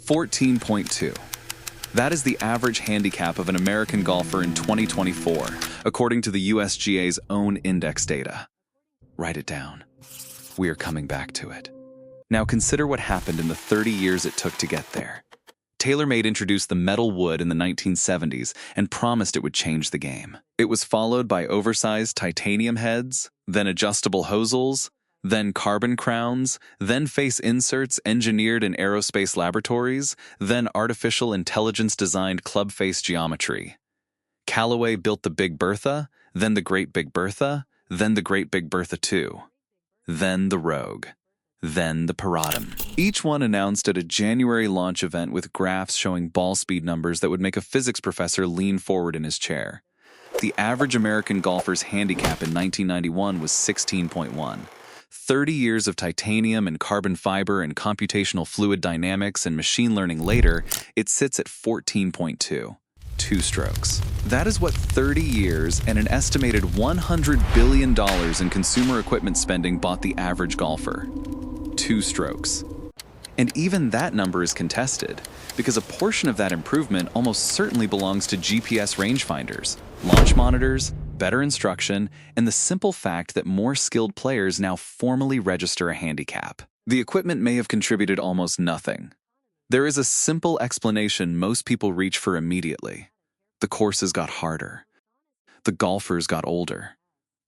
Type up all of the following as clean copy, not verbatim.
14.2. That is the average handicap of an American golfer in 2024, according to the USGA's own index data. Write it down. We are coming back to it. Now consider what happened in the 30 years it took to get there. TaylorMade introduced the metal wood in the 1970s and promised it would change the game. It was followed by oversized titanium heads, then adjustable hosels, then carbon crowns, then face inserts engineered in aerospace laboratories, then artificial intelligence-designed club face geometry. Callaway built the Big Bertha, then the Great Big Bertha, then the Great Big Bertha II, then the Rogue, then the Paradigm. Each one announced at a January launch event with graphs showing ball speed numbers that would make a physics professor lean forward in his chair. The average American golfer's handicap in 1991 was 16.1. 30 years of titanium and carbon fiber and computational fluid dynamics and machine learning later, it sits at 14.2. 2 strokes. That is what 30 years and an estimated $100 billion in consumer equipment spending bought the average golfer. 2 strokes. And even that number is contested, because a portion of that improvement almost certainly belongs to GPS rangefinders, launch monitors, better instruction, and the simple fact that more skilled players now formally register a handicap. The equipment may have contributed almost nothing. There is a simple explanation most people reach for immediately. The courses got harder. The golfers got older.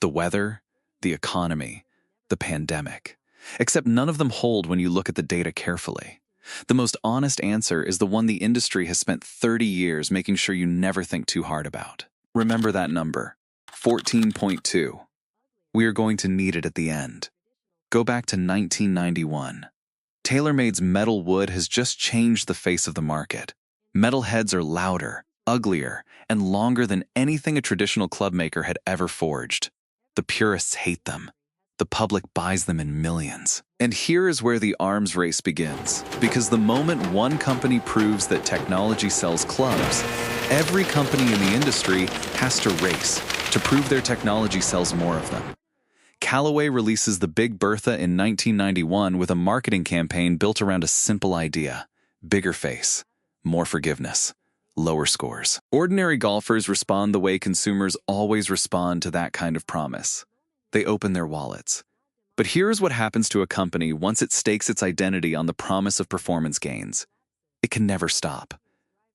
The weather, the economy, the pandemic. Except none of them hold when you look at the data carefully. The most honest answer is the one the industry has spent 30 years making sure you never think too hard about. Remember that number, 14.2. We are going to need it at the end. Go back to 1991. TaylorMade's metal wood has just changed the face of the market. Metal heads are louder, uglier, and longer than anything a traditional club maker had ever forged. The purists hate them. The public buys them in millions. And here is where the arms race begins. Because the moment one company proves that technology sells clubs, every company in the industry has to race to prove their technology sells more of them. Callaway releases the Big Bertha in 1991 with a marketing campaign built around a simple idea: bigger face, more forgiveness, lower scores. Ordinary golfers respond the way consumers always respond to that kind of promise. They open their wallets. But here's what happens to a company once it stakes its identity on the promise of performance gains. It can never stop.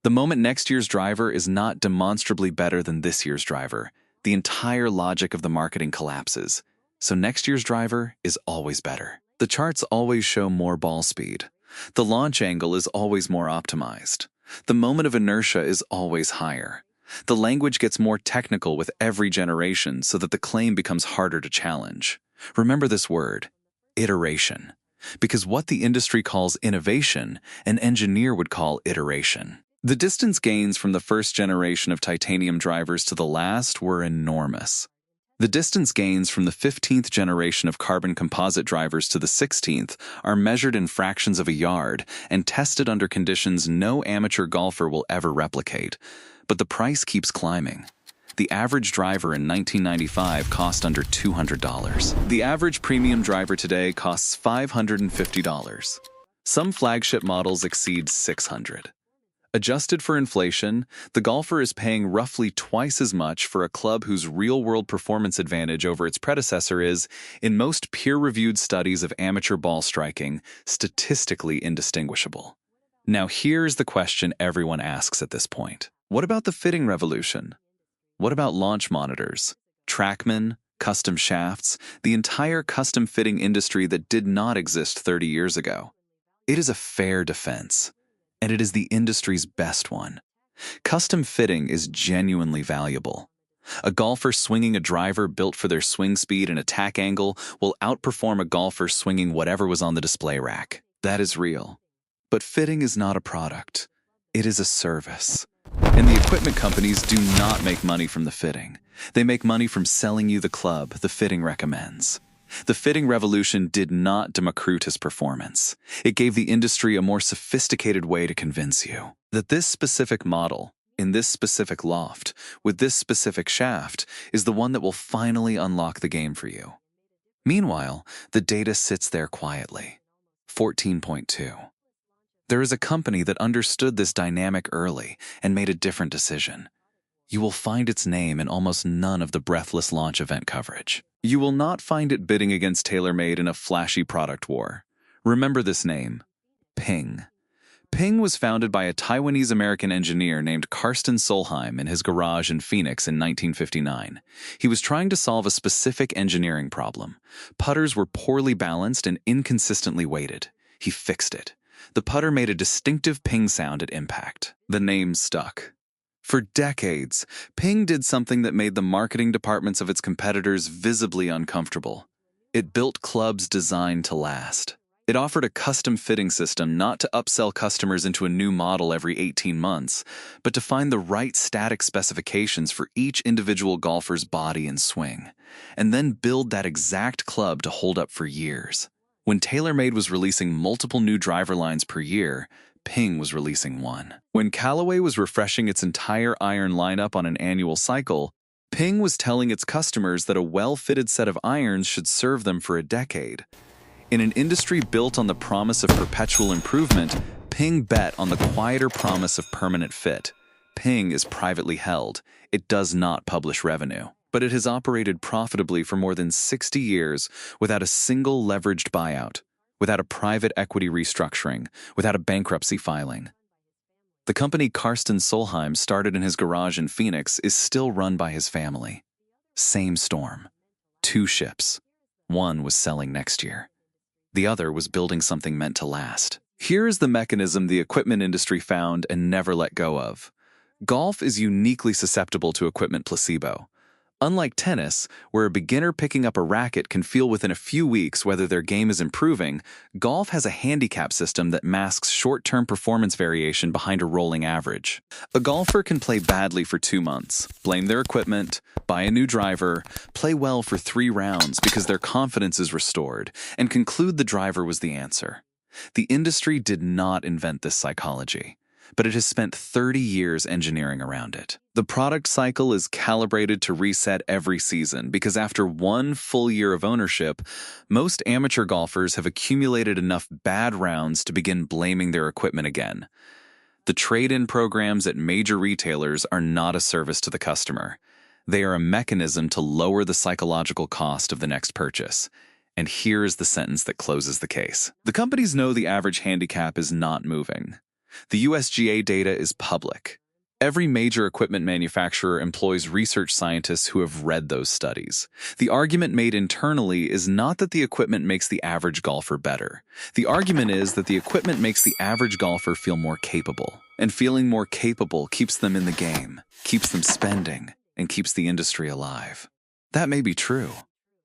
The moment next year's driver is not demonstrably better than this year's driver, the entire logic of the marketing collapses. So next year's driver is always better. The charts always show more ball speed. The launch angle is always more optimized. The moment of inertia is always higher. The language gets more technical with every generation so that the claim becomes harder to challenge. Remember this word, iteration, because what the industry calls innovation, an engineer would call iteration. The distance gains from the first generation of titanium drivers to the last were enormous. The distance gains from the 15th generation of carbon composite drivers to the 16th are measured in fractions of a yard and tested under conditions no amateur golfer will ever replicate. But the price keeps climbing. The average driver in 1995 cost under $200. The average premium driver today costs $550. Some flagship models exceed $600. Adjusted for inflation, the golfer is paying roughly twice as much for a club whose real-world performance advantage over its predecessor is, in most peer-reviewed studies of amateur ball striking, statistically indistinguishable. Now here's the question everyone asks at this point. What about the fitting revolution? What about launch monitors, TrackMan, custom shafts, the entire custom fitting industry that did not exist 30 years ago? It is a fair defense, and it is the industry's best one. Custom fitting is genuinely valuable. A golfer swinging a driver built for their swing speed and attack angle will outperform a golfer swinging whatever was on the display rack. That is real. But fitting is not a product. It is a service. And the equipment companies do not make money from the fitting. They make money from selling you the club the fitting recommends. The fitting revolution did not democratize performance. It gave the industry a more sophisticated way to convince you that this specific model, in this specific loft, with this specific shaft, is the one that will finally unlock the game for you. Meanwhile, the data sits there quietly. 14.2. There is a company that understood this dynamic early and made a different decision. You will find its name in almost none of the breathless launch event coverage. You will not find it bidding against TaylorMade in a flashy product war. Remember this name: Ping. Ping was founded by a Taiwanese-American engineer named Karsten Solheim in his garage in Phoenix in 1959. He was trying to solve a specific engineering problem. Putters were poorly balanced and inconsistently weighted. He fixed it. The putter made a distinctive ping sound at impact. The name stuck. For decades, Ping did something that made the marketing departments of its competitors visibly uncomfortable. It built clubs designed to last. It offered a custom fitting system not to upsell customers into a new model every 18 months, but to find the right static specifications for each individual golfer's body and swing, and then build that exact club to hold up for years. When TaylorMade was releasing multiple new driver lines per year, Ping was releasing one. When Callaway was refreshing its entire iron lineup on an annual cycle, Ping was telling its customers that a well-fitted set of irons should serve them for a decade. In an industry built on the promise of perpetual improvement, Ping bet on the quieter promise of permanent fit. Ping is privately held. It does not publish revenue, but it has operated profitably for more than 60 years without a single leveraged buyout, without a private equity restructuring, without a bankruptcy filing. The company Karsten Solheim started in his garage in Phoenix is still run by his family. Same storm. 2 ships. One was selling next year. The other was building something meant to last. Here is the mechanism the equipment industry found and never let go of. Golf is uniquely susceptible to equipment placebo. Unlike tennis, where a beginner picking up a racket can feel within a few weeks whether their game is improving, golf has a handicap system that masks short-term performance variation behind a rolling average. A golfer can play badly for 2 months, blame their equipment, buy a new driver, play well for 3 rounds because their confidence is restored, and conclude the driver was the answer. The industry did not invent this psychology, but it has spent 30 years engineering around it. The product cycle is calibrated to reset every season because after 1 full year of ownership, most amateur golfers have accumulated enough bad rounds to begin blaming their equipment again. The trade-in programs at major retailers are not a service to the customer. They are a mechanism to lower the psychological cost of the next purchase. And here is the sentence that closes the case. The companies know the average handicap is not moving. The USGA data is public. Every major equipment manufacturer employs research scientists who have read those studies. The argument made internally is not that the equipment makes the average golfer better. The argument is that the equipment makes the average golfer feel more capable. And feeling more capable keeps them in the game, keeps them spending, and keeps the industry alive. That may be true,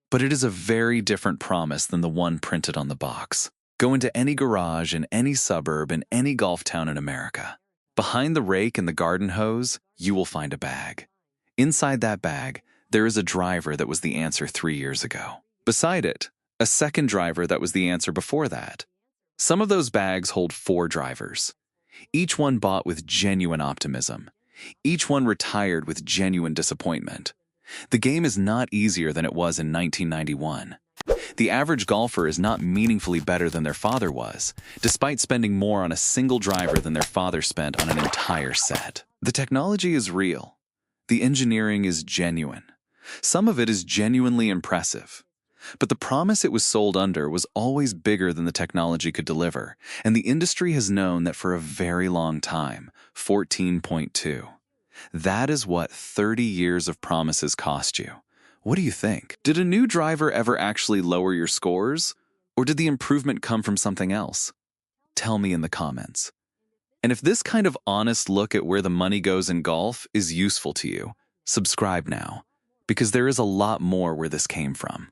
but it is a very different promise than the one printed on the box. Go into any garage in any suburb in any golf town in America. Behind the rake and the garden hose, you will find a bag. Inside that bag, there is a driver that was the answer 3 years ago. Beside it, a second driver that was the answer before that. Some of those bags hold 4 drivers. Each one bought with genuine optimism. Each one retired with genuine disappointment. The game is not easier than it was in 1991. The average golfer is not meaningfully better than their father was, despite spending more on a single driver than their father spent on an entire set. The technology is real. The engineering is genuine. Some of it is genuinely impressive. But the promise it was sold under was always bigger than the technology could deliver, and the industry has known that for a very long time. 14.2. That is what 30 years of promises cost you. What do you think? Did a new driver ever actually lower your scores? Or did the improvement come from something else? Tell me in the comments. And if this kind of honest look at where the money goes in golf is useful to you, subscribe now, because there is a lot more where this came from.